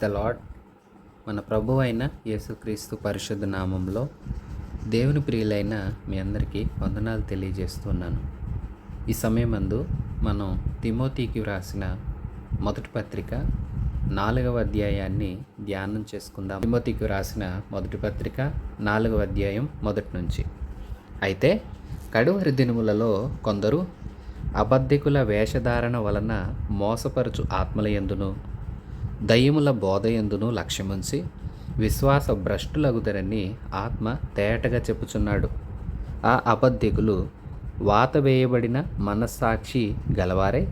The lord. మన ప్రభు అయిన యేసుక్రీస్తు పరిశుద్ధ నామంలో దేవుని ప్రియులైన మీ అందరికీ వందనాలు తెలియజేస్తున్నాను. ఈ సమయమందు మనం తిమోతికి వ్రాసిన మొదటి పత్రిక 4వ అధ్యాయాన్ని ధ్యానం చేసుకుందాం. తిమోతికి వ్రాసిన మొదటి పత్రిక 4వ అధ్యాయం మొదటి నుంచి. అయితే కడువరి దినములలో కొందరు అబద్ధికుల వేషధారణ వలన మోసపరచు ఆత్మలయందును దయ్యముల బోధయందును లక్ష్యముంచి విశ్వాస భ్రష్టులగుదరని ఆత్మ తేటగా చెప్పుచున్నాడు. ఆ అబద్ధికులు వాత వేయబడిన మనస్సాక్షి గలవారై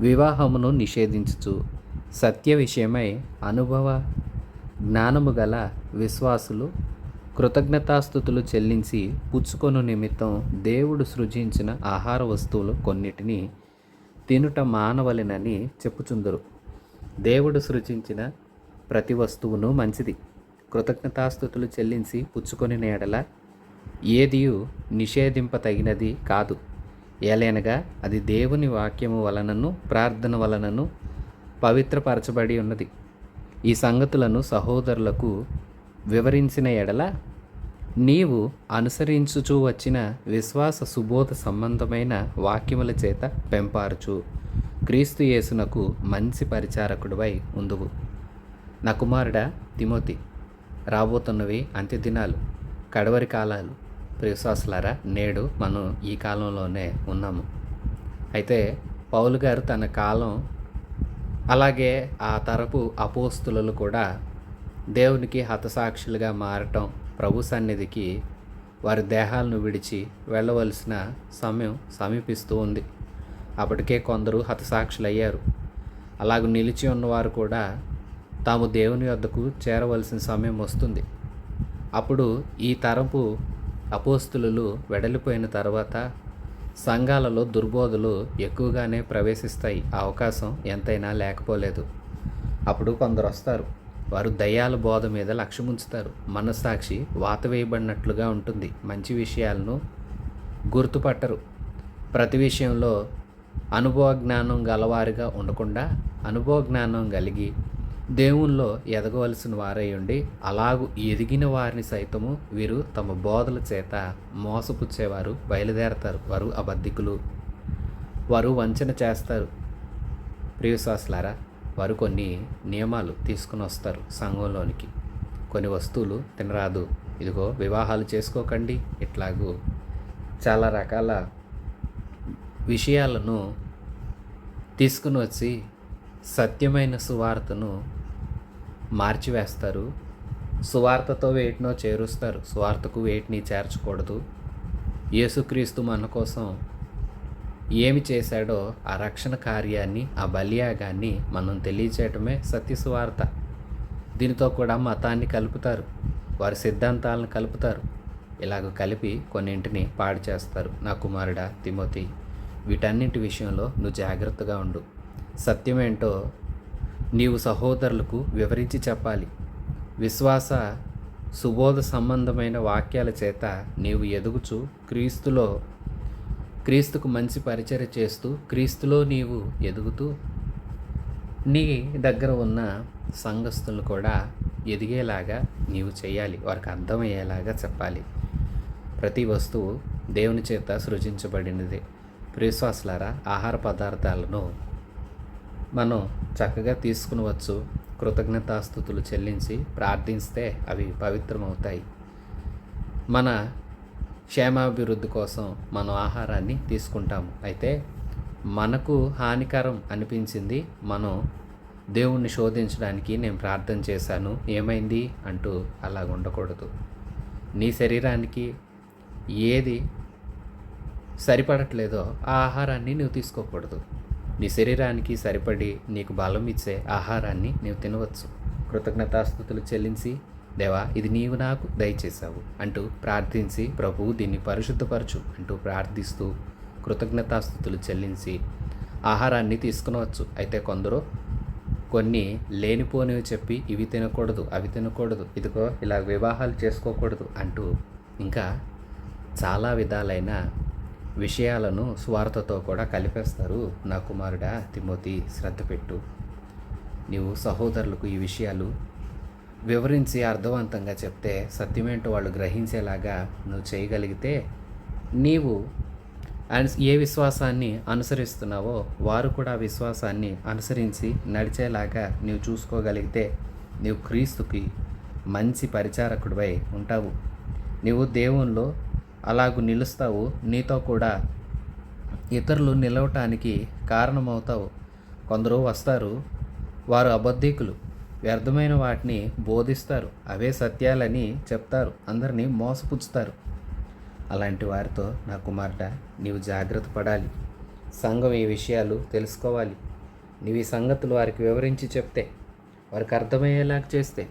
వివాహమును నిషేధించుచు సత్య విషయమై అనుభవ జ్ఞానము గల విశ్వాసులు కృతజ్ఞతాస్థుతులు చెల్లించి పుచ్చుకొను నిమిత్తం దేవుడు సృజించిన ఆహార వస్తువులు కొన్నిటిని తినుట మానవలెనని చెప్పుచుందురు. దేవుడు సృజించిన ప్రతి వస్తువును మంచిది. కృతజ్ఞతాస్థుతులు చెల్లించి పుచ్చుకొని ఎడల ఏదియు నిషేధింపతగినది కాదు. ఏలైనగా అది దేవుని వాక్యము వలనను ప్రార్థన వలనను పవిత్రపరచబడి ఉన్నది. ఈ సంగతులను సహోదరులకు వివరించిన ఎడల నీవు అనుసరించుచూ వచ్చిన విశ్వాస సుబోధ సంబంధమైన వాక్యముల చేత పెంపారుచు క్రీస్తు యేసునకు మంచి పరిచారకుడివై ఉందువు. నా కుమారుడా తిమోతి, రాబోతున్నవి అంత్యదినాలు, కడవరి కాలాలు. ప్రియవిశ్వాసులారా, నేడు మనం ఈ కాలంలోనే ఉన్నాము. అయితే పౌలు గారు తన కాలం అలాగే ఆ తరపు అపోస్తులు కూడా దేవునికి హతసాక్షులుగా మారటం, ప్రభు సన్నిధికి వారి దేహాలను విడిచి వెళ్ళవలసిన సమయం సమీపిస్తూ ఉంది. అప్పటికే కొందరు హతసాక్షులయ్యారు. అలాగ నిలిచి ఉన్నవారు కూడా తాము దేవుని వద్దకు చేరవలసిన సమయం వస్తుంది. అప్పుడు ఈ తరపు అపోస్తులు వెడలిపోయిన తర్వాత సంఘాలలో దుర్బోధలు ఎక్కువగానే ప్రవేశిస్తాయి. ఆ అవకాశం ఎంతైనా లేకపోలేదు. అప్పుడు కొందరు వస్తారు. వారు దయ్యాల బోధ మీద లక్ష్యముంచుతారు. మనస్సాక్షి వాత వేయబడినట్లుగా ఉంటుంది. మంచి విషయాలను గుర్తుపట్టరు. ప్రతి విషయంలో అనుభవ జ్ఞానం గలవారిగా ఉండకుండా అనుభవ జ్ఞానం కలిగి దేవుల్లో ఎదగవలసిన వారై ఉండి అలాగూ ఎదిగిన వారిని సైతము వీరు తమ బోధల చేత మోసపుచ్చేవారు బయలుదేరతారు. వారు అబద్ధికులు. వారు వంచన చేస్తారు. ప్రియవిశ్వాసులారా, వారు కొన్ని నియమాలు తీసుకుని వస్తారు సంఘంలోనికి. కొన్ని వస్తువులు తినరాదు, ఇదిగో వివాహాలు చేసుకోకండి, ఇట్లాగూ చాలా రకాల విషయాలను తీసుకుని వచ్చి సత్యమైన సువార్తను మార్చివేస్తారు. సువార్తతో వేటినో చేరుస్తారు, సువార్తకు వేటిని చేర్చకూడదు. యేసుక్రీస్తు మన కోసం ఏమి చేశాడో ఆ రక్షణ కార్యాన్ని, ఆ బలియాగాన్ని మనం తెలియచేయటమే సత్య సువార్త. దీనితో కూడా మతాన్ని కలుపుతారు, వారి సిద్ధాంతాలను కలుపుతారు. ఇలాగ కలిపి కొన్నింటిని పాడు చేస్తారు. నా కుమారుడా తిమోతి, వీటన్నింటి విషయంలో నువ్వు జాగ్రత్తగా ఉండు. సత్యమేంటో నీవు సహోదరులకు వివరించి చెప్పాలి. విశ్వాస సుబోధ సంబంధమైన వాక్యాల చేత నీవు ఎదుగుచు క్రీస్తుకు మంచి పరిచర్య చేస్తూ క్రీస్తులో నీవు ఎదుగుతూ నీ దగ్గర ఉన్న సంఘస్థులు కూడా ఎదిగేలాగా నీవు చేయాలి. వారికి అర్థమయ్యేలాగా చెప్పాలి. ప్రతి వస్తువు దేవుని చేత సృజించబడినది. ప్రియవిశ్వాసులారా, ఆహార పదార్థాలను మనం చక్కగా తీసుకునవచ్చు. కృతజ్ఞతాస్థుతులు చెల్లించి ప్రార్థిస్తే అవి పవిత్రమవుతాయి. మన క్షేమాభివృద్ధి కోసం మనం ఆహారాన్ని తీసుకుంటాము. అయితే మనకు హానికరం అనిపించింది, మనం దేవుణ్ణి శోధించడానికి నేను ప్రార్థన చేశాను, ఏమైంది అంటూ అలా ఉండకూడదు. నీ శరీరానికి ఏది సరిపడట్లేదో ఆ ఆహారాన్ని నువ్వు తీసుకోకూడదు. నీ శరీరానికి సరిపడి నీకు బలం ఇచ్చే ఆహారాన్ని నీవు తినవచ్చు. కృతజ్ఞతాస్థుతులు చెల్లించి, దేవా ఇది నీవు నాకు దయచేశావు అంటూ ప్రార్థించి, ప్రభువు దీన్ని పరిశుద్ధపరచు అంటూ ప్రార్థిస్తూ కృతజ్ఞతాస్థుతులు చెల్లించి ఆహారాన్ని తీసుకునవచ్చు. అయితే కొందరు కొన్ని లేనిపోనివి చెప్పి ఇవి తినకూడదు, అవి తినకూడదు, ఇదిగో ఇలా వివాహాలు చేసుకోకూడదు అంటూ ఇంకా చాలా విధాలైన విషయాలను స్వార్థతో కూడా కలిపేస్తారు. నా కుమారుడా తిమోతి, శ్రద్ధ పెట్టు. నీవు సహోదరులకు ఈ విషయాలు వివరించి అర్థవంతంగా చెప్తే సత్యమేంటో వాళ్ళు గ్రహించేలాగా నువ్వు చేయగలిగితే నీవు ఏ విశ్వాసాన్ని అనుసరిస్తున్నావో వారు కూడా ఆ విశ్వాసాన్ని అనుసరించి నడిచేలాగా నీవు చూసుకోగలిగితే నీవు క్రీస్తుకి మంచి పరిచారకుడివై ఉంటావు. నీవు దేవునిలో అలాగూ నిలుస్తావు. నీతో కూడా ఇతరులు నిలవటానికి కారణమవుతావు. కొందరు వస్తారు, వారు అబద్ధికులు, వ్యర్థమైన వాటిని బోధిస్తారు, అవే సత్యాలని చెప్తారు, అందరినీ మోసపుచ్చుతారు. అలాంటి వారితో నా కుమార్తె నీవు జాగ్రత్త పడాలి. సంఘం ఈ విషయాలు తెలుసుకోవాలి. నీవు ఈ సంగతులు వారికి వివరించి చెప్తే, వారికి అర్థమయ్యేలాగా చేస్తే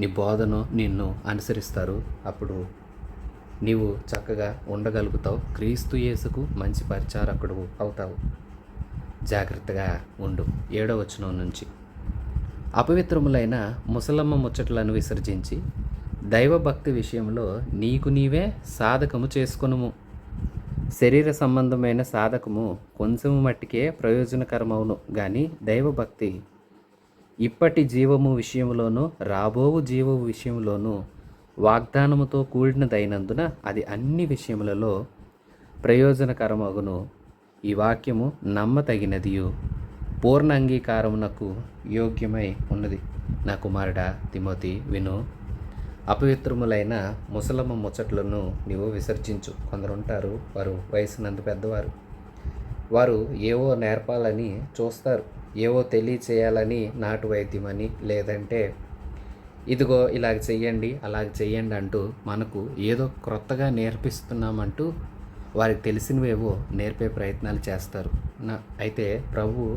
నీ బోధను నిన్ను అనుసరిస్తారు. అప్పుడు నీవు చక్కగా ఉండగలుగుతావు. క్రీస్తు యేసుకు మంచి పరిచారకుడు అవుతావు. జాగ్రత్తగా ఉండు. 7వ వచనం నుంచి, అపవిత్రములైన ముసలమ్మ ముచ్చట్లను విసర్జించి దైవభక్తి విషయంలో నీకు నీవే సాధకము చేసుకొనుము. శరీర సంబంధమైన సాధకము కొంచెము మట్టికే ప్రయోజనకరమవును కానీ దైవభక్తి ఇప్పటి జీవము విషయంలోనూ రాబోవు జీవము విషయంలోనూ వాగ్దానముతో కూడినదైనందున అది అన్ని విషయములలో ప్రయోజనకరమగును. ఈ వాక్యము నమ్మతగినదియు పూర్ణ అంగీకారమునకు యోగ్యమై ఉన్నది. నా కుమారుడా తిమోతి విను. అపవిత్రములైన ముసలమ్మ ముచ్చట్లను నీవు విసర్జించు. కొందరుంటారు, వారు వయసునందు పెద్దవారు, వారు ఏవో నేర్పాలని చూస్తారు, ఏవో తెలియచేయాలని నాటు వైద్యమని, లేదంటే ఇదిగో ఇలాగ చెయ్యండి అలాగ చెయ్యండి అంటూ మనకు ఏదో క్రొత్తగా నేర్పిస్తున్నామంటూ వారికి తెలిసినవేవో నేర్పే ప్రయత్నాలు చేస్తారు. అయితే ప్రభువు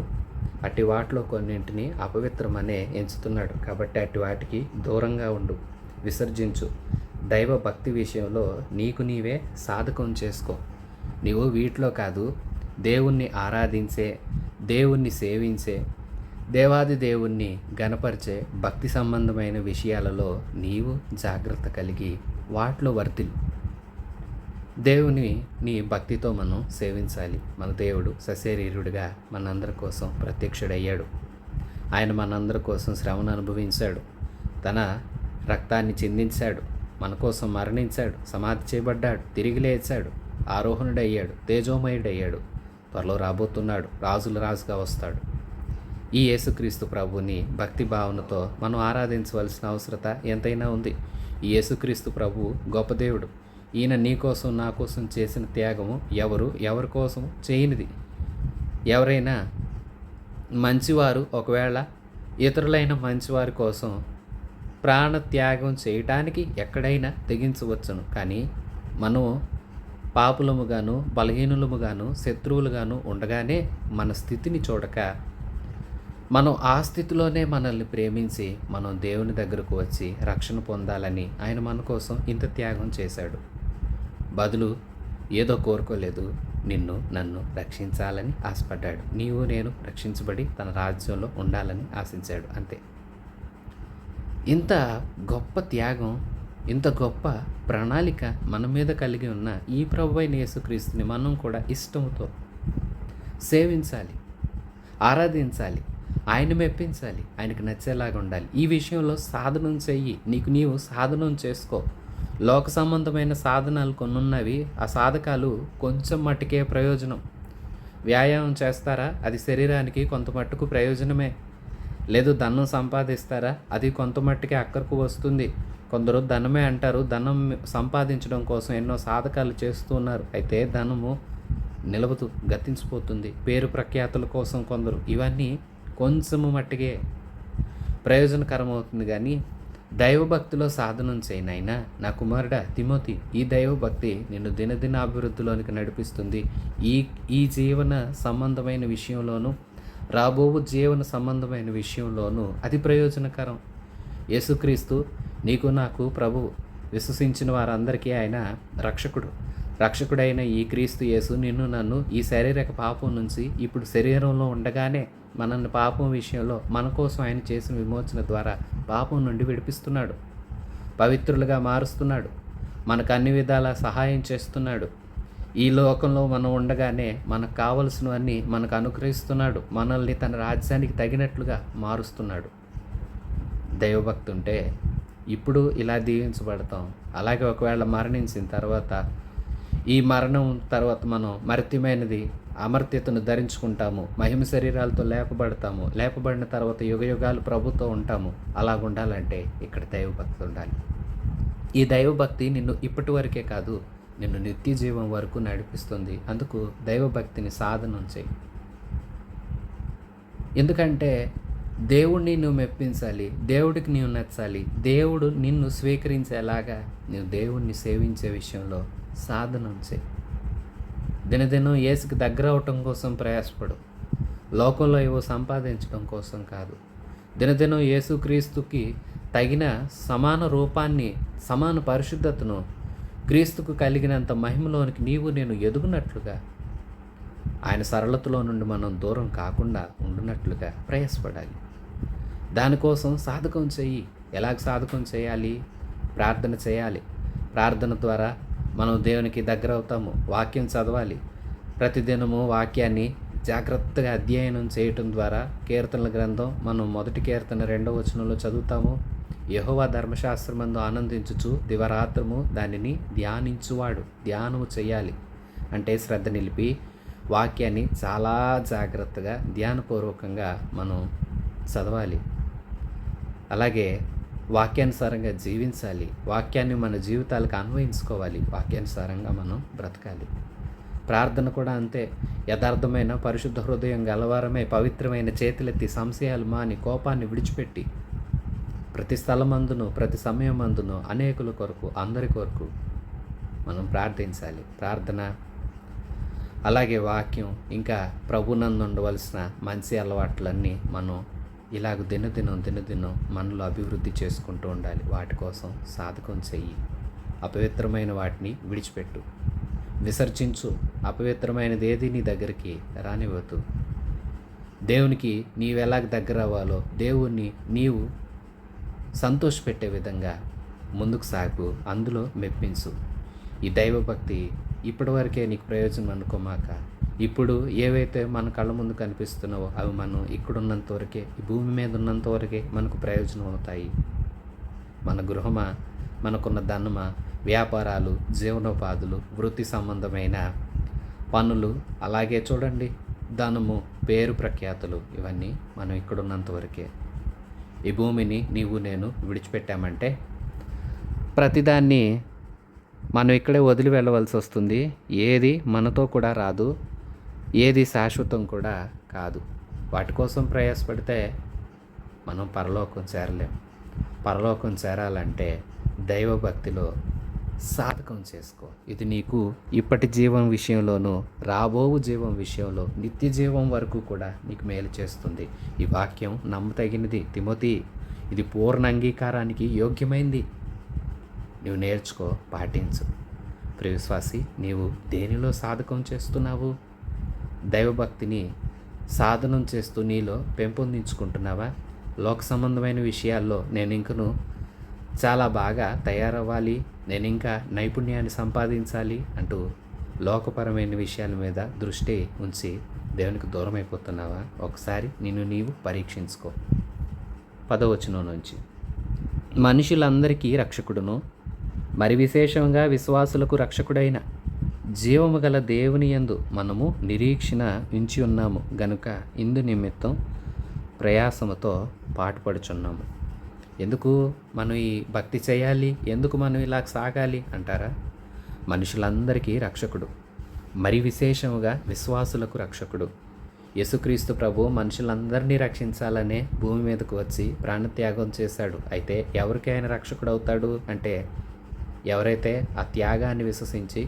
అట్టి వాటిలో కొన్నింటిని అపవిత్రమనే ఎంచుతున్నాడు. కాబట్టి అట్టి వాటికి దూరంగా ఉండు, విసర్జించు. దైవ భక్తి విషయంలో నీకు నీవే సాధకం చేసుకో. నీవు వీటిలో కాదు, దేవుణ్ణి ఆరాధించే, దేవుణ్ణి సేవించే, దేవాది దేవుణ్ణి గణపరిచే భక్తి సంబంధమైన విషయాలలో నీవు జాగ్రత్త కలిగి వాటిలో వర్తిల్లు. దేవుని నీ భక్తితో మనం సేవించాలి. మన దేవుడు సశరీరుడిగా మనందరి కోసం ప్రత్యక్షుడయ్యాడు. ఆయన మనందరి కోసం శ్రమను అనుభవించాడు, తన రక్తాన్ని చిందించాడు, మన కోసం మరణించాడు, సమాధి చేయబడ్డాడు, తిరిగి లేచాడు, ఆరోహణుడయ్యాడు, తేజోమయుడయ్యాడు, త్వరలో రాబోతున్నాడు, రాజుల రాజుగా వస్తాడు. ఈ యేసుక్రీస్తు ప్రభువుని భక్తి భావనతో మనం ఆరాధించవలసిన అవసరత ఎంతైనా ఉంది. ఈ యేసుక్రీస్తు ప్రభువు గొప్ప దేవుడు. ఈయన నీ కోసం నా కోసం చేసిన త్యాగము ఎవరి కోసం చేయనిది. ఎవరైనా మంచివారు ఒకవేళ ఇతరులైన మంచివారి కోసం ప్రాణత్యాగం చేయటానికి ఎక్కడైనా తెగించవచ్చును. కానీ మనం పాపులముగాను బలహీనులముగాను శత్రువులుగాను ఉండగానే మన స్థితిని చూడక మనం ఆ స్థితిలోనే మనల్ని ప్రేమించి మనం దేవుని దగ్గరకు వచ్చి రక్షణ పొందాలని ఆయన మన కోసం ఇంత త్యాగం చేశాడు. బదులు ఏదో కోరుకోలేదు, నిన్ను నన్ను రక్షించాలని ఆశపడ్డాడు. నీవు నేను రక్షించబడి తన రాజ్యంలో ఉండాలని ఆశించాడు. అంతే. ఇంత గొప్ప త్యాగం, ఇంత గొప్ప ప్రణాళిక మన మీద కలిగి ఉన్న ఈ ప్రభువైన యేసుక్రీస్తుని మనం కూడా ఇష్టంతో సేవించాలి, ఆరాధించాలి, ఆయన మెప్పించాలి, ఆయనకు నచ్చేలాగా ఉండాలి. ఈ విషయంలో సాధనం చెయ్యి, నీకు నీవు సాధనం చేసుకో. లోక సంబంధమైన సాధనాలు కొన్ని ఉన్నవి, ఆ సాధకాలు కొంచెం మట్టుకే ప్రయోజనం. వ్యాయామం చేస్తారా, అది శరీరానికి కొంత మట్టుకు ప్రయోజనమే. లేదు ధనం సంపాదిస్తారా, అది కొంత మట్టుకే అక్కరకు వస్తుంది. కొందరు ధనమే అంటారు, ధనం సంపాదించడం కోసం ఎన్నో సాధకాలు చేస్తూ ఉన్నారు. అయితే ధనము నిలవదు, గతించిపోతుంది. పేరు ప్రఖ్యాతుల కోసం కొందరు, ఇవన్నీ కొంచెము మట్టుకే ప్రయోజనకరం అవుతుంది. కానీ దైవభక్తిలో సాధనం చేయనైనా నా కుమారుడా తిమోతి, ఈ దైవభక్తి నిన్ను దినదిన అభివృద్ధిలోనికి నడిపిస్తుంది. ఈ జీవన సంబంధమైన విషయంలోనూ రాబోవు జీవన సంబంధమైన విషయంలోనూ అది ప్రయోజనకరం. యేసుక్రీస్తు నీకు నాకు ప్రభువు. విశ్వసించిన వారందరికీ ఆయన రక్షకుడైన ఈ క్రీస్తు యేసు నిన్ను నన్ను ఈ శారీరక పాపం నుంచి ఇప్పుడు శరీరంలో ఉండగానే మనల్ని పాపం విషయంలో మన కోసం ఆయన చేసిన విమోచన ద్వారా పాపం నుండి విడిపిస్తున్నాడు, పవిత్రులుగా మారుస్తున్నాడు, మనకు అన్ని విధాలా సహాయం చేస్తున్నాడు. ఈ లోకంలో మనం ఉండగానే మనకు కావలసినవన్నీ మనకు అనుగ్రహిస్తున్నాడు. మనల్ని తన రాజ్యానికి తగినట్లుగా మారుస్తున్నాడు. దైవభక్తి ఉంటే ఇప్పుడు ఇలా దీవించబడతాం. అలాగే ఒకవేళ మరణించిన తర్వాత ఈ మరణం తర్వాత మనం మర్త్యమైనది అమర్త్యతను ధరించుకుంటాము. మహిమ శరీరాలతో లేపబడతాము. లేపబడిన తర్వాత యుగయుగాలు ప్రభుతో ఉంటాము. అలాగుండాలంటే ఇక్కడ దైవభక్తి ఉండాలి. ఈ దైవభక్తి నిన్ను ఇప్పటి వరకే కాదు, నిన్ను నిత్య జీవం వరకు నడిపిస్తుంది. అందుకు దైవభక్తిని సాధనం చేయి. ఎందుకంటే దేవుడిని నువ్వు మెప్పించాలి, దేవుడికి నీవు నచ్చాలి, దేవుడు నిన్ను స్వీకరించేలాగా నువ్వు దేవుణ్ణి సేవించే విషయంలో సాధనం చేయి. దినదినం యేసుకి దగ్గర అవటం కోసం ప్రయాసపడు. లోకంలో ఏవో సంపాదించడం కోసం కాదు. దినదినం యేసుక్రీస్తుకి తగిన సమాన రూపాన్ని, సమాన పరిశుద్ధతను, క్రీస్తుకు కలిగినంత మహిమలోనికి నీవు నేను ఎదుగునట్లుగా, ఆయన సరళతలో నుండి మనం దూరం కాకుండా ఉండునట్లుగా ప్రయాసపడాలి. దానికోసం సాధకం చెయ్యి. ఎలాగ సాధకం చేయాలి? ప్రార్థన చేయాలి. ప్రార్థన ద్వారా మనం దేవునికి దగ్గర అవుతాము. వాక్యం చదవాలి. ప్రతిదినము వాక్యాన్ని జాగ్రత్తగా అధ్యయనం చేయటం ద్వారా కీర్తనల గ్రంథం మనం 1 కీర్తన 2వ వచనంలో చదువుతాము. యెహోవా ధర్మశాస్త్రమందు ఆనందించుచు దివారాత్రము దానిని ధ్యానించువాడు. ధ్యానము చేయాలి అంటే శ్రద్ధ నిలిపి వాక్యాన్ని చాలా జాగ్రత్తగా ధ్యానపూర్వకంగా మనం చదవాలి. అలాగే వాక్యానుసారంగా జీవించాలి. వాక్యాన్ని మన జీవితాలకు అన్వయించుకోవాలి. వాక్యానుసారంగా మనం బ్రతకాలి. ప్రార్థన కూడా అంతే. యథార్థమైన పరిశుద్ధ హృదయం గలవారమే పవిత్రమైన చేతులెత్తి సంశయాలు మాని కోపాన్ని విడిచిపెట్టి ప్రతి స్థలమందును ప్రతి సమయమందును అనేకుల కొరకు అందరి కొరకు మనం ప్రార్థించాలి. ప్రార్థన, అలాగే వాక్యం, ఇంకా ప్రభునందు ఉండవలసిన మంచి అలవాట్లన్నీ మనం ఇలాగ దినదినం మనలో అభివృద్ధి చేసుకుంటూ ఉండాలి. వాటి కోసం సాధకం చెయ్యి. అపవిత్రమైన వాటిని విడిచిపెట్టు, విసర్జించు. అపవిత్రమైనది ఏది నీ దగ్గరికి రానివ్వద్దు. దేవునికి నీవెలాగ దగ్గర అవ్వాలో, దేవుణ్ణి నీవు సంతోషపెట్టే విధంగా ముందుకు సాగు, అందులో మెప్పించు. ఈ దైవభక్తి ఇప్పటి వరకే నీకు ప్రయోజనం అనుకోమాక, ఇప్పుడు ఏవైతే మన కళ్ళ ముందు కనిపిస్తున్నావో అవి మనం ఇక్కడున్నంత వరకే, ఈ భూమి మీద ఉన్నంత వరకే మనకు ప్రయోజనం అవుతాయి. మన గృహమా, మనకున్న ధనమా, వ్యాపారాలు, జీవనోపాధులు, వృత్తి సంబంధమైన పనులు, అలాగే చూడండి ధనము, పేరు ప్రఖ్యాతులు, ఇవన్నీ మనం ఇక్కడున్నంత వరకే. ఈ భూమిని నీవు నేను విడిచిపెట్టామంటే ప్రతిదాన్ని మనం ఇక్కడే వదిలి వెళ్ళవలసి వస్తుంది. ఏది మనతో కూడా రాదు, ఏది శాశ్వతం కూడా కాదు. వాటి కోసం ప్రయాసపడితే మనం పరలోకం చేరలేం. పరలోకం చేరాలంటే దైవభక్తిలో సాధకం చేసుకో. ఇది నీకు ఇప్పటి జీవం విషయంలోనూ రాబోవు జీవం విషయంలో నిత్య జీవం వరకు కూడా నీకు మేలు చేస్తుంది. ఈ వాక్యం నమ్మతగినది తిమోతి. ఇది పూర్ణ అంగీకారానికి యోగ్యమైంది. నువ్వు నేర్చుకో, పాటించు. ప్రియ విశ్వాసి, నీవు దేనిలో సాధకం చేస్తున్నావు? దైవభక్తిని సాధనం చేస్తూ నీలో పెంపొందించుకుంటున్నావా? లోక సంబంధమైన విషయాల్లో నేను ఇంకను చాలా బాగా తయారవ్వాలి, నేను ఇంకా నైపుణ్యాన్ని సంపాదించాలి అంటూ లోకపరమైన విషయాల మీద దృష్టి ఉంచి దేవునికి దూరం అయిపోతున్నావా? ఒకసారి నిన్ను నీవు పరీక్షించుకో. 10వ వచనం నుంచి, మనుషులందరికీ రక్షకుడును మరి విశేషంగా విశ్వాసులకు రక్షకుడైన జీవము గల దేవుని యందు మనము నిరీక్షణ ఉంచి ఉన్నాము గనుక ఇందు నిమిత్తం ప్రయాసముతో పాటుపడుచున్నాము. ఎందుకు మనం ఈ భక్తి చేయాలి? ఎందుకు మనం ఇలా సాగాలి అంటారా? మనుషులందరికీ రక్షకుడు, మరి విశేషముగా విశ్వాసులకు రక్షకుడు. యేసుక్రీస్తు ప్రభు మనుషులందరినీ రక్షించాలనే భూమి మీదకు వచ్చి ప్రాణత్యాగం చేశాడు. అయితే ఎవరికి ఆయన రక్షకుడు అవుతాడు అంటే, ఎవరైతే ఆ త్యాగాన్ని విశ్వసించి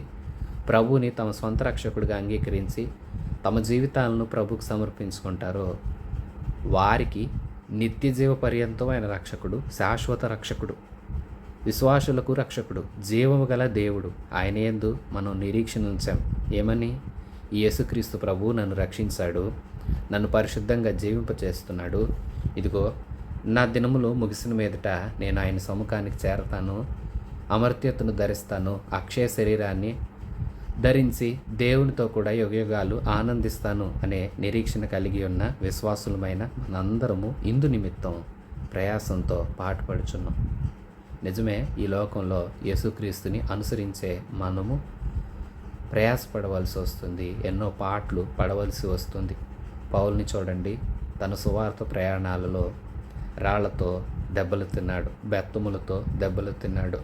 ప్రభువుని తమ సొంత రక్షకుడిగా అంగీకరించి తమ జీవితాలను ప్రభుకు సమర్పించుకుంటారో వారికి నిత్య జీవ పర్యంతమైన రక్షకుడు, శాశ్వత రక్షకుడు, విశ్వాసులకు రక్షకుడు, జీవము గల దేవుడు. ఆయన యందు మనం నిరీక్షణ ఉంచాం. ఏమని? యేసుక్రీస్తు ప్రభువు నన్ను రక్షించాడు, నన్ను పరిశుద్ధంగా జీవింపచేస్తున్నాడు. ఇదిగో నా దినములు ముగిసిన మీదట నేను ఆయన సముఖానికి చేరతాను, అమర్త్యతను ధరిస్తాను, అక్షయ శరీరాన్ని ధరించి దేవునితో కూడా యుగయుగాలు ఆనందిస్తాను అనే నిరీక్షణ కలిగి ఉన్న విశ్వాసులమైన మనందరము ఇందు నిమిత్తం ప్రయాసంతో పాటుపడుచున్నాం. నిజమే, ఈ లోకంలో యేసుక్రీస్తుని అనుసరించే మనము ప్రయాసపడవలసి వస్తుంది, ఎన్నో పాటలు పడవలసి వస్తుంది. పౌలుని చూడండి, తన సువార్త ప్రయాణాలలో రాళ్లతో దెబ్బలు తిన్నాడు, బెత్తములతో దెబ్బలు తిన్నాడు,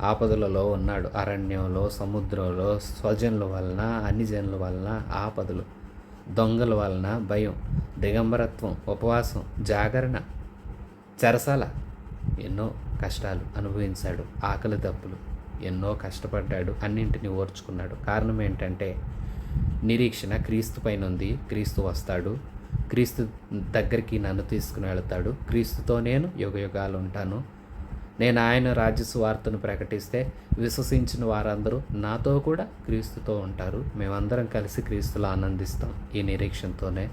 ఆపదలలో ఉన్నాడు. అరణ్యంలో, సముద్రంలో, స్వజనుల వలన, అన్ని జనుల వలన ఆపదలు, దొంగల వలన భయం, దిగంబరత్వం, ఉపవాసం, జాగరణ, చెరసాల, ఎన్నో కష్టాలు అనుభవించాడు. ఆకలి దప్పులు, ఎన్నో కష్టపడ్డాడు, అన్నింటినీ ఓర్చుకున్నాడు. కారణం ఏంటంటే నిరీక్షణ క్రీస్తు పైన ఉంది. క్రీస్తు వస్తాడు, క్రీస్తు దగ్గరికి నన్ను తీసుకుని వెళతాడు, క్రీస్తుతో నేను యుగయుగాలు ఉంటాను. నేను ఆయన రాజ్య సువార్తను ప్రకటిస్తే విశ్వసించిన వారందరూ నాతో కూడా క్రీస్తుతో ఉంటారు. మేమందరం కలిసి క్రీస్తులో ఆనందిస్తాం. ఈ నిరీక్షణతోనే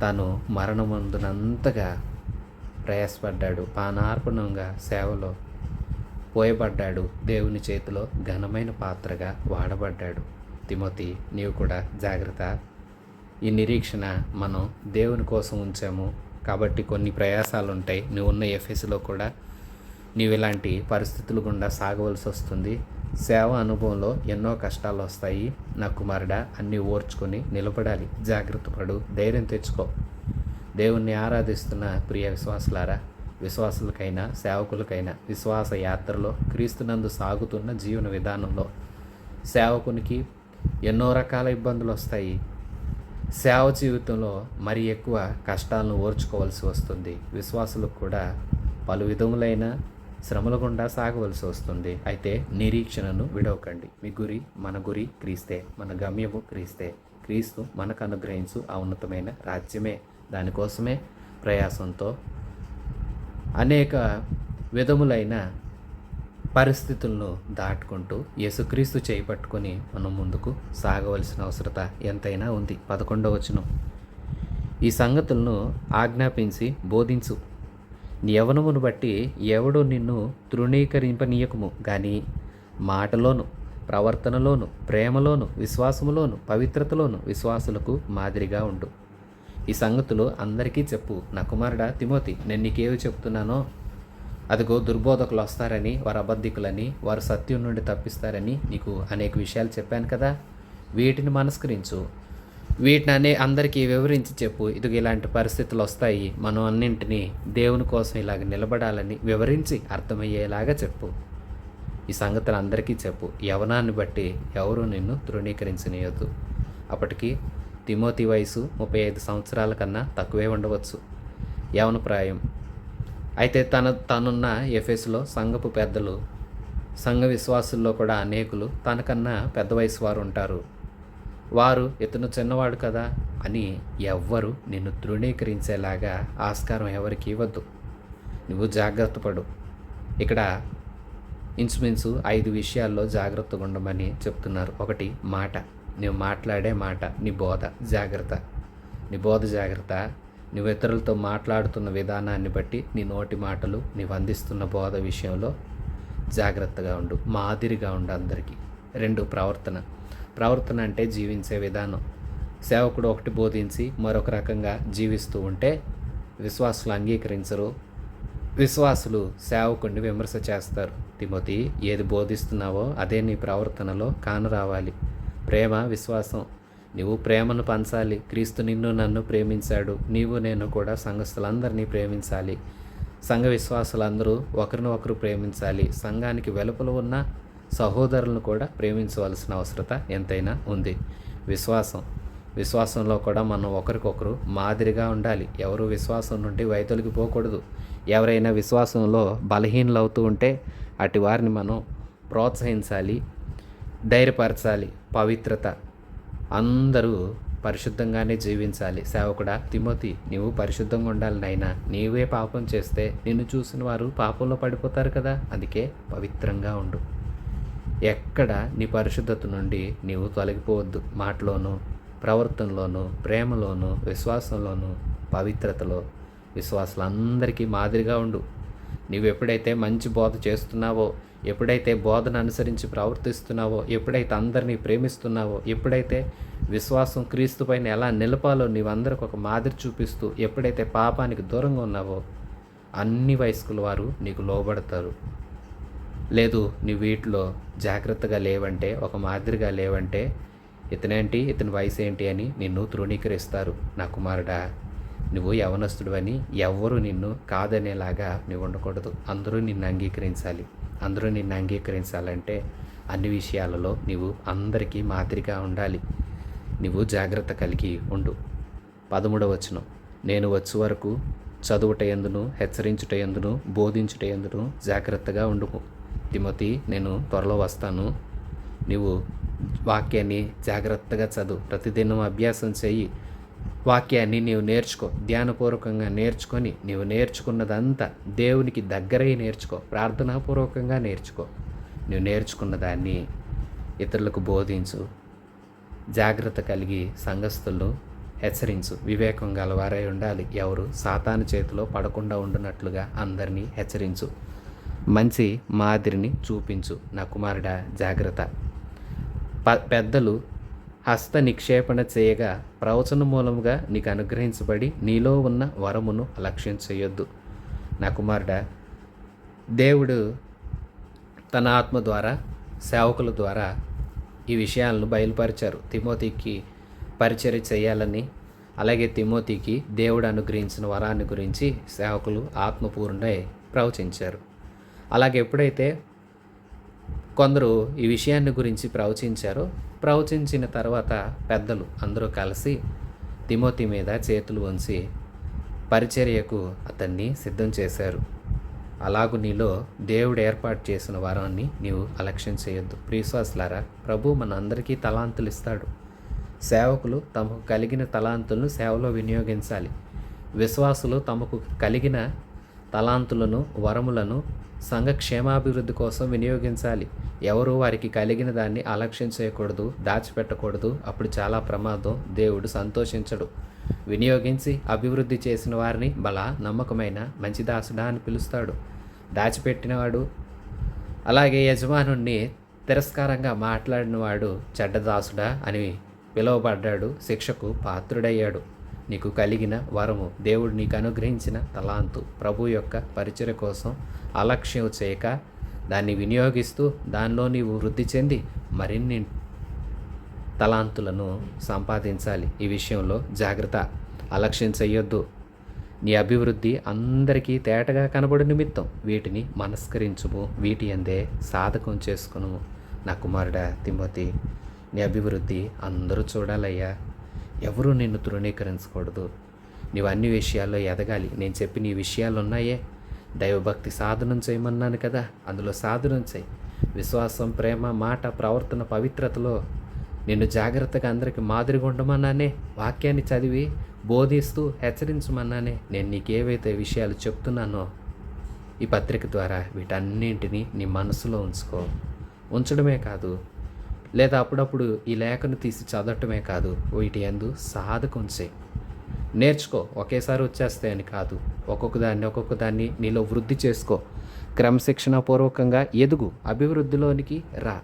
తను మరణమందునంతగా ప్రయాసపడ్డాడు, పానార్పణంగా సేవలో పోయబడ్డాడు, దేవుని చేతిలో ఘనమైన పాత్రగా వాడబడ్డాడు. తిమోతి, నీవు కూడా జాగ్రత్త. ఈ నిరీక్షణ మనం దేవుని కోసం ఉంచాము కాబట్టి కొన్ని ప్రయాసాలు ఉంటాయి. నువ్వు ఉన్న ఎఫెసులో కూడా నీవు ఇలాంటి పరిస్థితులు గుండా సాగవలసి వస్తుంది. సేవ అనుభవంలో ఎన్నో కష్టాలు వస్తాయి. నా కుమారుడా, అన్నీ ఓర్చుకొని నిలబడాలి. జాగ్రత్త పడు, ధైర్యం తెచ్చుకో. దేవుణ్ణి ఆరాధిస్తున్న ప్రియ విశ్వాసులారా, విశ్వాసులకైనా సేవకులకైనా విశ్వాస యాత్రలో క్రీస్తునందు సాగుతున్న జీవన విధానంలో సేవకునికి ఎన్నో రకాల ఇబ్బందులు వస్తాయి. సేవ జీవితంలో మరి ఎక్కువ కష్టాలను ఓర్చుకోవాల్సి వస్తుంది. విశ్వాసులకు కూడా పలు విధములైన శ్రమల గుండా సాగవలసి వస్తుంది. అయితే నిరీక్షణను విడవకండి. మీ గురి, మన గురి క్రీస్తే, మన గమ్యము క్రీస్తే. క్రీస్తు మనకు అనుగ్రహించు ఆ ఉన్నతమైన రాజ్యమే. దానికోసమే ప్రయాసంతో అనేక విధములైన పరిస్థితులను దాటుకుంటూ యేసుక్రీస్తు చేయి పట్టుకొని మనం ముందుకు సాగవలసిన అవసరత ఎంతైనా ఉంది. 11వ వచనం, ఈ సంగతులను ఆజ్ఞాపించి బోధించు. నీ యవ్వనమును బట్టి ఎవడు నిన్ను తృణీకరింపనీయకము గాని మాటలోను, ప్రవర్తనలోను, ప్రేమలోను, విశ్వాసములోను, పవిత్రతలోను విశ్వాసులకు మాదిరిగా ఉండు. ఈ సంగతులు అందరికీ చెప్పు. నా కుమారుడా తిమోతి, నేను నీకేవి చెప్తున్నానో అదిగో, దుర్బోధకులు వస్తారని, వారు అబద్ధికులని, వారు సత్యం నుండి తప్పిస్తారని నీకు అనేక విషయాలు చెప్పాను కదా. వీటిని మనస్కరించు, వీటిని అందరికీ వివరించి చెప్పు. ఇదిగో ఇలాంటి పరిస్థితులు వస్తాయి, మనం అన్నింటినీ దేవుని కోసం ఇలాగ నిలబడాలని వివరించి అర్థమయ్యేలాగా చెప్పు. ఈ సంగతులు అందరికీ చెప్పు. యవనాన్ని బట్టి ఎవరు నిన్ను తృణీకరించనీయొద్దు. అప్పటికి తిమోతి వయసు 35 సంవత్సరాల కన్నా తక్కువే ఉండవచ్చు, యవన ప్రాయం. అయితే తనున్న ఎఫెసులో సంఘపు పెద్దలు, సంఘ విశ్వాసుల్లో కూడా అనేకులు తనకన్నా పెద్ద వయసు వారు ఉంటారు. వారు ఇతను చిన్నవాడు కదా అని ఎవ్వరు నిన్ను తృణీకరించేలాగా ఆస్కారం ఎవరికి ఇవ్వద్దు. నువ్వు జాగ్రత్త పడు. ఇక్కడ ఇంచుమించు 5 విషయాల్లో జాగ్రత్తగా ఉండమని చెప్తున్నారు. 1, మాట. నువ్వు మాట్లాడే మాట, నీ బోధ జాగ్రత్త. నీ బోధ జాగ్రత్త. నువ్వు ఇతరులతో మాట్లాడుతున్న విధానాన్ని బట్టి నీ నోటి మాటలు, నీవు అందిస్తున్న బోధ విషయంలో జాగ్రత్తగా ఉండు, మాదిరిగా ఉండు అందరికీ. 2, ప్రవర్తన. ప్రవర్తన అంటే జీవించే విధానం. సేవకుడు ఒకటి బోధించి మరొక రకంగా జీవిస్తూ ఉంటే విశ్వాసులు అంగీకరించరు. విశ్వాసులు సేవకుడిని విమర్శ చేస్తారు. తిమోతి, ఏది బోధిస్తున్నావో అదే నీ ప్రవర్తనలో కానరావాలి. ప్రేమ, విశ్వాసం. నీవు ప్రేమను పంచాలి. క్రీస్తు నిన్ను నన్ను ప్రేమించాడు. నీవు నేను కూడా సంఘస్థులందరినీ ప్రేమించాలి. సంఘ విశ్వాసులందరూ ఒకరిని ఒకరు ప్రేమించాలి. సంఘానికి వెలుపల ఉన్న సహోదరులను కూడా ప్రేమించవలసిన అవసరత ఎంతైనా ఉంది. విశ్వాసంలో కూడా మనం ఒకరికొకరు మాదిరిగా ఉండాలి. ఎవరు విశ్వాసం నుండి వైదొలిగిపోకూడదు. ఎవరైనా విశ్వాసంలో బలహీనలు అవుతూ ఉంటే అటు వారిని మనం ప్రోత్సహించాలి, ధైర్యపరచాలి. పవిత్రత. అందరూ పరిశుద్ధంగానే జీవించాలి. సేవకుడా తిమోతి, నీవు పరిశుద్ధంగా ఉండాలి నాయనా. నీవే పాపం చేస్తే నిన్ను చూసిన వారు పాపంలో పడిపోతారు కదా. అందుకే పవిత్రంగా ఉండు. ఎక్కడ నీ పరిశుద్ధత నుండి నీవు తొలగిపోవద్దు. మాటలోనూ, ప్రవర్తనలోనూ, ప్రేమలోనూ, విశ్వాసంలోనూ, పవిత్రతలో విశ్వాసులందరికీ మాదిరిగా ఉండు. నీవు ఎప్పుడైతే మంచి బోధ చేస్తున్నావో, ఎప్పుడైతే బోధన అనుసరించి ప్రవర్తిస్తున్నావో, ఎప్పుడైతే అందరినీ ప్రేమిస్తున్నావో, ఎప్పుడైతే విశ్వాసం క్రీస్తు పైన ఎలా నిలపాలో నీవందరికి ఒక మాదిరి చూపిస్తూ ఎప్పుడైతే పాపానికి దూరంగా ఉన్నావో, అన్ని వయస్కుల వారు నీకు లోబడతారు. లేదు నీవు వీటిలో జాగ్రత్తగా లేవంటే, ఒక మాదిరిగా లేవంటే, ఇతనేంటి, ఇతని వయసు ఏంటి అని నిన్ను తృణీకరిస్తారు. నా కుమారుడా, నువ్వు యవనస్తుడు అని ఎవ్వరూ నిన్ను కాదనేలాగా నువ్వు ఉండకూడదు. అందరూ నిన్ను అంగీకరించాలి. అందరూ నిన్ను అంగీకరించాలంటే అన్ని విషయాలలో నీవు అందరికీ మాదిరిగా ఉండాలి. నువ్వు జాగ్రత్త కలిగి ఉండు. 13వ వచనం, నేను వచ్చు వరకు చదువుట యందును, హెచ్చరించుట యందును, బోధించుట యందును జాగ్రత్తగా ఉండుము. తిమోతి, నేను త్వరలో వస్తాను. నీవు వాక్యాన్ని జాగ్రత్తగా చదువు, ప్రతిదినం అభ్యాసం చెయ్యి. వాక్యాన్ని నీవు నేర్చుకో, ధ్యానపూర్వకంగా నేర్చుకొని నీవు నేర్చుకున్నదంతా దేవునికి దగ్గరై నేర్చుకో, ప్రార్థనాపూర్వకంగా నేర్చుకో. నువ్వు నేర్చుకున్న దాన్ని ఇతరులకు బోధించు. జాగ్రత్త కలిగి సంఘస్థులను హెచ్చరించు. వివేకం గలవారై ఉండాలి. ఎవరు సాతాను చేతిలో పడకుండా ఉండునట్లుగా అందరినీ హెచ్చరించు. మంచి మాదిరిని చూపించు. నా కుమారుడా, జాగ్రత్త. పెద్దలు హస్త నిక్షేపణ చేయగా ప్రవచన మూలముగా నీకు అనుగ్రహించబడి నీలో ఉన్న వరమును అలక్ష్యం చేయొద్దు. నా కుమారుడా, దేవుడు తన ఆత్మ ద్వారా సేవకుల ద్వారా ఈ విషయాలను బయలుపరిచారు. తిమోతికి పరిచర్య చేయాలని, అలాగే తిమోతికి దేవుడు అనుగ్రహించిన వరాన్ని గురించి సేవకులు ఆత్మపూర్ణై ప్రవచించారు. అలాగే ఎప్పుడైతే కొందరు ఈ విషయాన్ని గురించి ప్రవచించిన తర్వాత పెద్దలు అందరూ కలిసి తిమోతి మీద చేతులు ఉంచి పరిచర్యకు అతన్ని సిద్ధం చేశారు. అలాగు నీలో దేవుడు ఏర్పాటు చేసిన వరాన్ని నీవు అలక్ష్యం చేయొద్దు. ప్రియశ్వాసులారా, ప్రభు మన అందరికీ తలాంతులు ఇస్తాడు. సేవకులు తమకు కలిగిన తలాంతులను సేవలో వినియోగించాలి. విశ్వాసులు తమకు కలిగిన తలాంతులను, వరములను సంఘ క్షేమాభివృద్ధి కోసం వినియోగించాలి. ఎవరు వారికి కలిగిన దాన్ని అలక్ష్యం చేయకూడదు, దాచిపెట్టకూడదు. అప్పుడు చాలా ప్రమాదం. దేవుడు సంతోషించడు. వినియోగించి అభివృద్ధి చేసిన వారిని నమ్మకమైన మంచి దాసుడా అని పిలుస్తాడు. దాచిపెట్టినవాడు, అలాగే యజమానుణ్ణి తిరస్కారంగా మాట్లాడినవాడు చెడ్డదాసుడా అని పిలువబడ్డాడు, శిక్షకు పాత్రుడయ్యాడు. నీకు కలిగిన వరము, దేవుడు నీకు అనుగ్రహించిన తలాంతు, ప్రభు యొక్క పరిచర్య కోసం అలక్ష్యం చేయక దాన్ని వినియోగిస్తూ దానిలో నీవు వృద్ధి చెంది మరిన్ని తలాంతులను సంపాదించాలి. ఈ విషయంలో జాగ్రత్త. అలక్ష్యం చెయ్యొద్దు. నీ అభివృద్ధి అందరికీ తేటగా కనబడు నిమిత్తం వీటిని మనస్కరించుము, వీటి అందే సాధకం చేసుకును. నా కుమారుడా తిమోతి, నీ అభివృద్ధి అందరూ చూడాలయ్యా. ఎవరూ నిన్ను తృణీకరించకూడదు. నీవు అన్ని విషయాల్లో ఎదగాలి. నేను చెప్పిన ఈ విషయాలు ఉన్నాయే, దైవభక్తి సాధనం చేయమన్నాను కదా, అందులో సాధనం చేయి. విశ్వాసం, ప్రేమ, మాట, ప్రవర్తన, పవిత్రతలో నిన్ను జాగ్రత్తగా అందరికీ మాదిరిగా ఉండమన్నానే. వాక్యాన్ని చదివి బోధిస్తూ హెచ్చరించమన్నానే. నేను నీకేవైతే విషయాలు చెప్తున్నానో ఈ పత్రిక ద్వారా వీటన్నింటినీ నీ మనసులో ఉంచుకో. ఉంచడమే కాదు, లేదా అప్పుడప్పుడు ఈ లేఖను తీసి చదవటమే కాదు, వీటి యందు సాధకం చేయి. నేర్చుకో. ఒకేసారి వచ్చేస్తాయని కాదు, ఒక్కొక్క దాన్ని నీలో వృద్ధి చేసుకో. క్రమశిక్షణ పూర్వకంగా ఎదుగు, అభివృద్ధిలోనికి రా.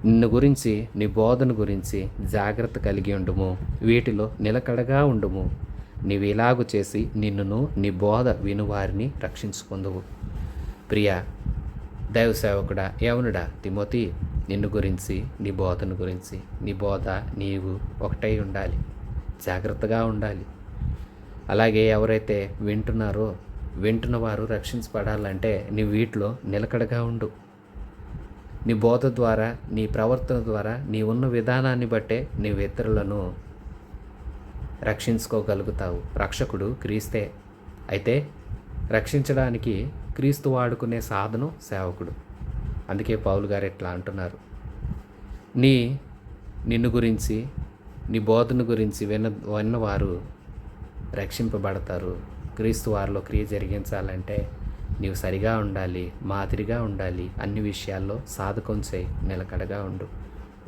నిన్ను గురించి, నీ బోధన గురించి జాగ్రత్త కలిగి ఉండుము, వీటిలో నిలకడగా ఉండుము. నీవు ఇలాగు చేసి నిన్నును నీ బోధ వినువారిని రక్షించుకుందువు. ప్రియ దైవ సేవకుడా, యవనుడా తిమోతి, నిన్ను గురించి, నీ బోధన గురించి, నీ బోధ నీవు ఒకటై ఉండాలి, జాగ్రత్తగా ఉండాలి. అలాగే ఎవరైతే వింటున్న వారు రక్షించబడాలంటే నీ వీటిలో నిలకడగా ఉండు. నీ బోధ ద్వారా, నీ ప్రవర్తన ద్వారా, నీ ఉన్న విధానాన్ని బట్టే నీవు ఇతరులను రక్షించుకోగలుగుతావు. రక్షకుడు క్రీస్తే. అయితే రక్షించడానికి క్రీస్తు వాడుకునే సాధనం సేవకుడు. అందుకే పౌలు గారు ఇట్లా అంటున్నారు, నిన్ను గురించి, నీ బోధన గురించి విన్నవారు రక్షింపబడతారు. క్రీస్తు వారిలో క్రియ జరిగించాలంటే నీవు సరిగా ఉండాలి, మాదిరిగా ఉండాలి. అన్ని విషయాల్లో సాధకం చేయి, నిలకడగా ఉండు.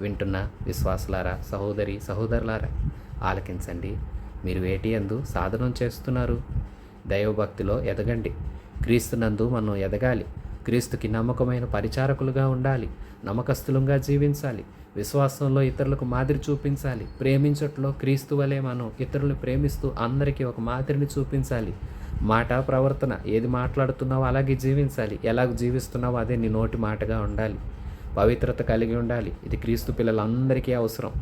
వింటున్న విశ్వాసులారా, సహోదరులారా ఆలకించండి. మీరు వేటి యందు సాధనం చేస్తున్నారు? దైవభక్తిలో ఎదగండి. క్రీస్తునందు మనం ఎదగాలి. క్రీస్తుకి నమ్మకమైన పరిచారకులుగా ఉండాలి. నమ్మకస్తులంగా జీవించాలి. విశ్వాసంలో ఇతరులకు మాదిరి చూపించాలి. ప్రేమించట్లో క్రీస్తు వలె మనం ఇతరులను ప్రేమిస్తూ అందరికీ ఒక మాదిరిని చూపించాలి. మాట, ప్రవర్తన ఏది మాట్లాడుతున్నావో అలాగే జీవించాలి. ఎలాగ జీవిస్తున్నావో అదే నీ నోటి మాటగా ఉండాలి. పవిత్రత కలిగి ఉండాలి. ఇది క్రీస్తు పిల్లలందరికీ అవసరం.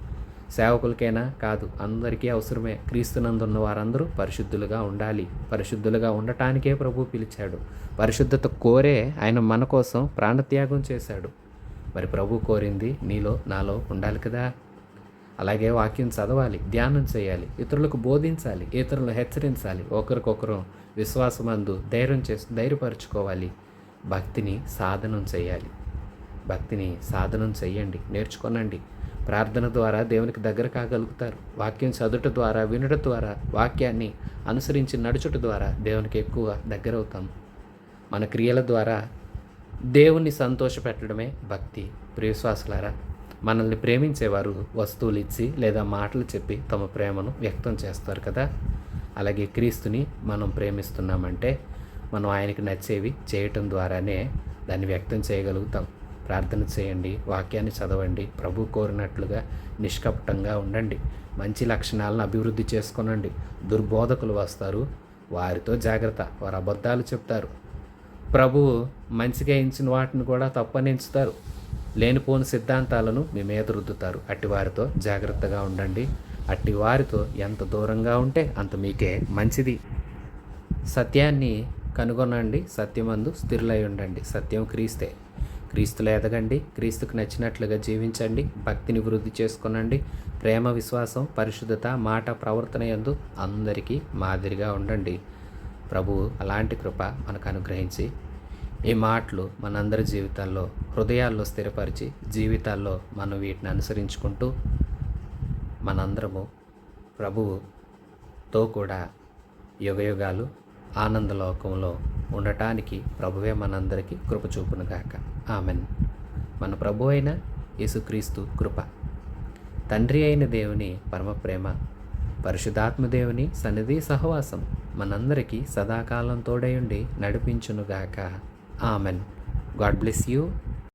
సేవకులకైనా కాదు, అందరికీ అవసరమే. క్రీస్తునందున్న వారందరూ పరిశుద్ధులుగా ఉండాలి. పరిశుద్ధులుగా ఉండటానికే ప్రభు పిలిచాడు. పరిశుద్ధత కోరే ఆయన మన కోసం ప్రాణత్యాగం చేశాడు. మరి ప్రభు కోరింది నీలో నాలో ఉండాలి కదా. అలాగే వాక్యం చదవాలి, ధ్యానం చేయాలి, ఇతరులకు బోధించాలి, ఇతరులను హెచ్చరించాలి, ఒకరికొకరు విశ్వాసమందు ధైర్యపరచుకోవాలి. భక్తిని సాధనం చేయాలి. భక్తిని సాధనం చేయండి, నేర్చుకోనండి. ప్రార్థన ద్వారా దేవునికి దగ్గర కాగలుగుతారు. వాక్యం చదువుట ద్వారా, వినుట ద్వారా, వాక్యాన్ని అనుసరించి నడుచుట ద్వారా దేవునికి ఎక్కువ దగ్గర అవుతాం. మన క్రియల ద్వారా దేవుణ్ణి సంతోషపెట్టడమే భక్తి. ప్రియశ్వాసులారా, మనల్ని ప్రేమించేవారు వస్తువులు ఇచ్చి లేదా మాటలు చెప్పి తమ ప్రేమను వ్యక్తం చేస్తారు కదా. అలాగే క్రీస్తుని మనం ప్రేమిస్తున్నామంటే మనం ఆయనకి నచ్చేవి చేయటం ద్వారానే దాన్ని వ్యక్తం చేయగలుగుతాం. ప్రార్థన చేయండి, వాక్యాన్ని చదవండి, ప్రభు కోరినట్లుగా నిష్కపటంగా ఉండండి. మంచి లక్షణాలను అభివృద్ధి చేసుకొనండి. దుర్బోధకులు వస్తారు, వారితో జాగ్రత్త. వారు అబద్ధాలు చెప్తారు. ప్రభువు మంచిగా ఎంచిన వాటిని కూడా తప్పని ఎంచుతారు. లేనిపోని సిద్ధాంతాలను మీ మీద రుద్దుతారు. అట్టి వారితో జాగ్రత్తగా ఉండండి. అట్టి వారితో ఎంత దూరంగా ఉంటే అంత మీకే మంచిది. సత్యాన్ని కనుగొనండి, సత్యమందు స్థిరులై ఉండండి. సత్యం క్రీస్తే. క్రీస్తులో ఎదగండి, క్రీస్తుకు నచ్చినట్లుగా జీవించండి, భక్తిని వృద్ధి చేసుకొనండి. ప్రేమ, విశ్వాసం, పరిశుద్ధత, మాట, ప్రవర్తన యందు అందరికీ మాదిరిగా ఉండండి. ప్రభువు అలాంటి కృప మనకు అనుగ్రహించి ఈ మాటలు మనందరి జీవితాల్లో, హృదయాల్లో స్థిరపరిచి జీవితాల్లో మనం వీటిని అనుసరించుకుంటూ మనందరము ప్రభువుతో కూడా యుగయుగాలు ఆనందలోకంలో ఉండటానికి ప్రభువే మనందరికీ కృప చూపునుగాక. ఆమెన్. మన ప్రభు అయిన యేసుక్రీస్తు కృప, తండ్రి అయిన దేవుని పరమ ప్రేమ, పరిశుద్ధాత్మ దేవుని సన్నిధి సహవాసం మనందరికీ సదాకాలం తోడై ఉండి నడిపించునుగాక. ఆమెన్. God bless you.